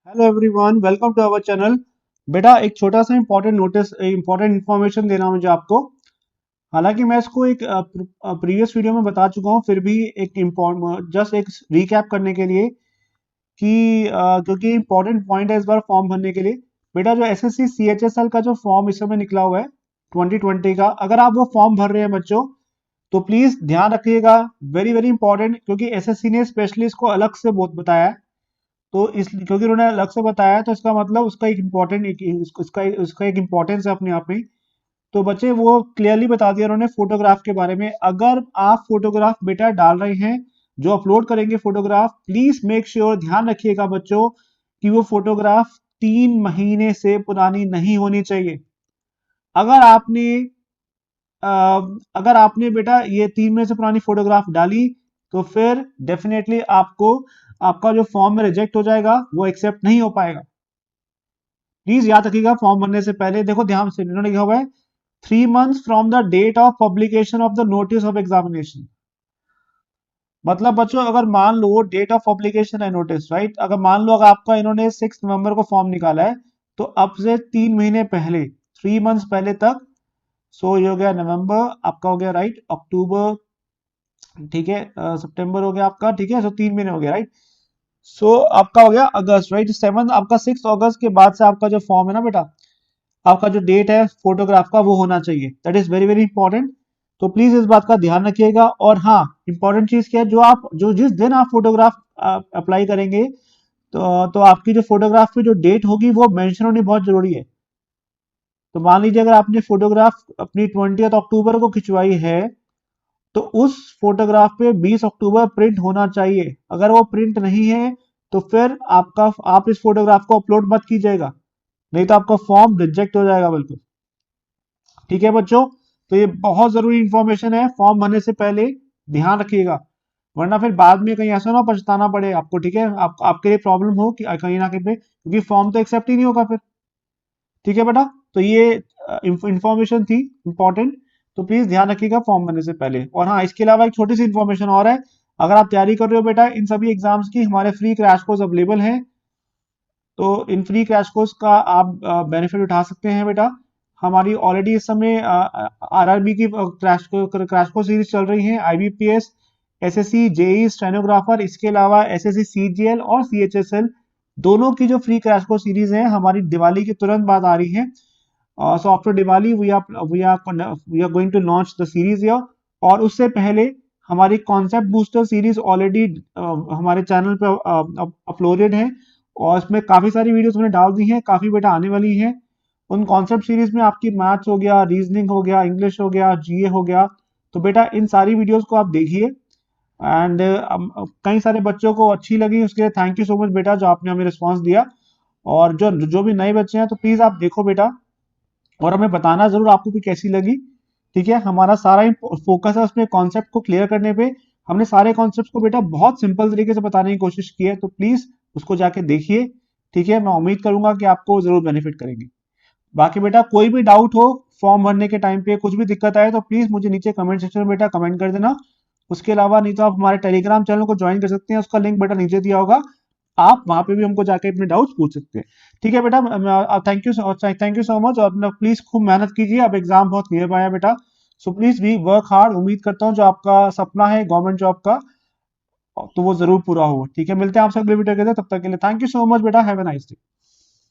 Hello everyone, welcome to our channel. बेटा एक छोटा सा इंपॉर्टेंट इन्फॉर्मेशन देना मुझे आपको। हालांकि मैं इसको एक प्रीवियस वीडियो में बता चुका हूँ, फिर भी एक जस्ट एक रिकैप करने के लिए कि क्योंकि इंपॉर्टेंट पॉइंट है इस बार फॉर्म भरने के लिए। बेटा जो एसएससी सीएचएसएल का जो फॉर्म इस समय निकला हुआ है 2020 का, अगर आप वो फॉर्म भर रहे हैं बच्चों, तो प्लीज ध्यान रखिएगा। वेरी वेरी इंपॉर्टेंट, क्योंकि एसएससी ने स्पेशली इसको अलग से बहुत बताया है। तो इस क्योंकि उन्होंने अलग से बताया है, तो इसका मतलब उसका एक इम्पोर्टेंट उसका उसका एक इम्पोर्टेंस है अपने आप में। तो बच्चे वो क्लियरली बता दिया उन्होंने फोटोग्राफ के बारे में। अगर आप फोटोग्राफ बेटा डाल रहे हैं, जो अपलोड करेंगे फोटोग्राफ, प्लीज मेक श्योर, ध्यान रखिएगा बच्चों, कि वो फोटोग्राफ 3 महीने से पुरानी नहीं होनी चाहिए। अगर आपने अ, अगर आपने बेटा ये 3 महीने से पुरानी फोटोग्राफ डाली, तो फिर डेफिनेटली आपको आपका जो फॉर्म में रिजेक्ट हो जाएगा, वो एक्सेप्ट नहीं हो पाएगा। प्लीज याद रखिएगा, फॉर्म भरने से पहले देखो ध्यान से, इन्होंने लिखा हुआ है 3 months from the date of publication of the notice of examination. मतलब बच्चों, अगर मान लो डेट ऑफ पब्लिकेशन है नोटिस, राइट, अगर मान लो अगर आपका इन्होंने 6 नवंबर को फॉर्म निकाला है, तो अब से 3 महीने पहले, 3 months पहले तक, सो ये हो गया नवंबर आपका, हो गया राइट, अक्टूबर, ठीक है, सितंबर हो गया आपका, ठीक है, सो 3 महीने हो गया, राइट। सो आपका हो गया अगस्त, राइट, 7 आपका 6 अगस्त के बाद से आपका जो फॉर्म है ना बेटा, आपका जो डेट है फोटोग्राफ का, वो होना चाहिए। That is very very important. तो प्लीज इस बात का ध्यान रखिएगा। और हाँ, इंपॉर्टेंट चीज क्या है, जो जिस दिन आप फोटोग्राफ अप्लाई करेंगे, तो आपकी जो फोटोग्राफ की जो डेट होगी वो मेंशन होनी बहुत जरूरी है। तो मान लीजिए अगर आपने फोटोग्राफ अपनी 20 अक्टूबर को खिंचवाई है, तो उस फोटोग्राफ पे 20 अक्टूबर प्रिंट होना चाहिए। अगर वो प्रिंट नहीं है, तो फिर आप इस फोटोग्राफ को अपलोड मत कीजिएगा, नहीं तो आपका फॉर्म रिजेक्ट हो जाएगा बिल्कुल। ठीक है बच्चों, तो ये बहुत जरूरी इंफॉर्मेशन है, फॉर्म भरने से पहले ध्यान रखिएगा, वरना फिर बाद में कहीं ऐसा ना पछताना पड़े आपको। ठीक है, आपके लिए प्रॉब्लम हो कि कहीं ना कहीं पे, क्योंकि फॉर्म तो एक्सेप्ट ही नहीं होगा फिर। ठीक है बेटा, तो ये इंफॉर्मेशन थी इंपॉर्टेंट। तो प्लीज ध्यान रखिएगा फॉर्म भरने से पहले। और हाँ, इसके अलावा एक छोटी सी इंफॉर्मेशन और है। अगर आप तैयारी कर रहे हो बेटा इन सभी एग्जाम्स की, हमारे फ्री क्रैश कोर्स अवेलेबल हैं। तो इन फ्री क्रैश कोर्स का आप बेनिफिट उठा सकते हैं बेटा। हमारी ऑलरेडी इस समय आरआरबी की क्रैश कोर्स सीरीज चल रही है, आईबीपीएस, एसएससी, जेई, स्टेनोग्राफर, इसके अलावा एसएससी सीजीएल और सीएचएसएल, दोनों की जो फ्री क्रैश कोर्स सीरीज है, हमारी दिवाली के तुरंत बाद आ रही है। So after Diwali we are going to launch the series here। और उससे पहले हमारी कॉन्सेप्ट बूस्टर सीरीज ऑलरेडी हमारे चैनल पे अपलोडेड है, और इसमें काफी सारी वीडियोस मैंने डाल दी हैं, काफी बेटा आने वाली हैं। उन कॉन्सेप्ट सीरीज में आपकी मैथ्स हो गया, रीजनिंग हो गया, इंग्लिश हो गया, जीए हो गया। तो बेटा इन सारी वीडियोस को आप देखिए। एंड कई सारे बच्चों को अच्छी लगी, उसके लिए थैंक यू सो मच बेटा, जो आपने हमें रिस्पॉन्स दिया। और जो जो भी नए बच्चे हैं, तो प्लीज आप देखो बेटा, और हमें बताना जरूर आपको भी कैसी लगी। ठीक है, हमारा सारा फोकस है उसमें कॉन्सेप्ट को क्लियर करने पे। हमने सारे कॉन्सेप्ट को बेटा बहुत सिंपल तरीके से बताने की कोशिश की है, तो प्लीज उसको जाके देखिए। ठीक है, मैं उम्मीद करूंगा कि आपको जरूर बेनिफिट करेंगे। बाकी बेटा कोई भी डाउट हो फॉर्म भरने के टाइम पे, कुछ भी दिक्कत आए, तो प्लीज मुझे नीचे कमेंट सेक्शन में बेटा कमेंट कर देना। उसके अलावा नहीं तो आप हमारे टेलीग्राम चैनल को ज्वाइन कर सकते हैं, उसका लिंक बेटा नीचे दिया होगा, आप वहां पे भी हमको जाके अपने डाउट्स पूछ सकते हैं। ठीक है बेटा, थैंक यू सो मच, और प्लीज खूब मेहनत कीजिए, अब एग्जाम बहुत नियर आया बेटा। So please we work hard. उम्मीद करता हूँ जो आपका सपना है गवर्नमेंट जॉब का, तो वो जरूर पूरा हो। ठीक है, मिलते हैं आपसे अगले वीडियो के लिए, तब तक के लिए थैंक यू सो मच बेटा, हैव ए नाइस डे।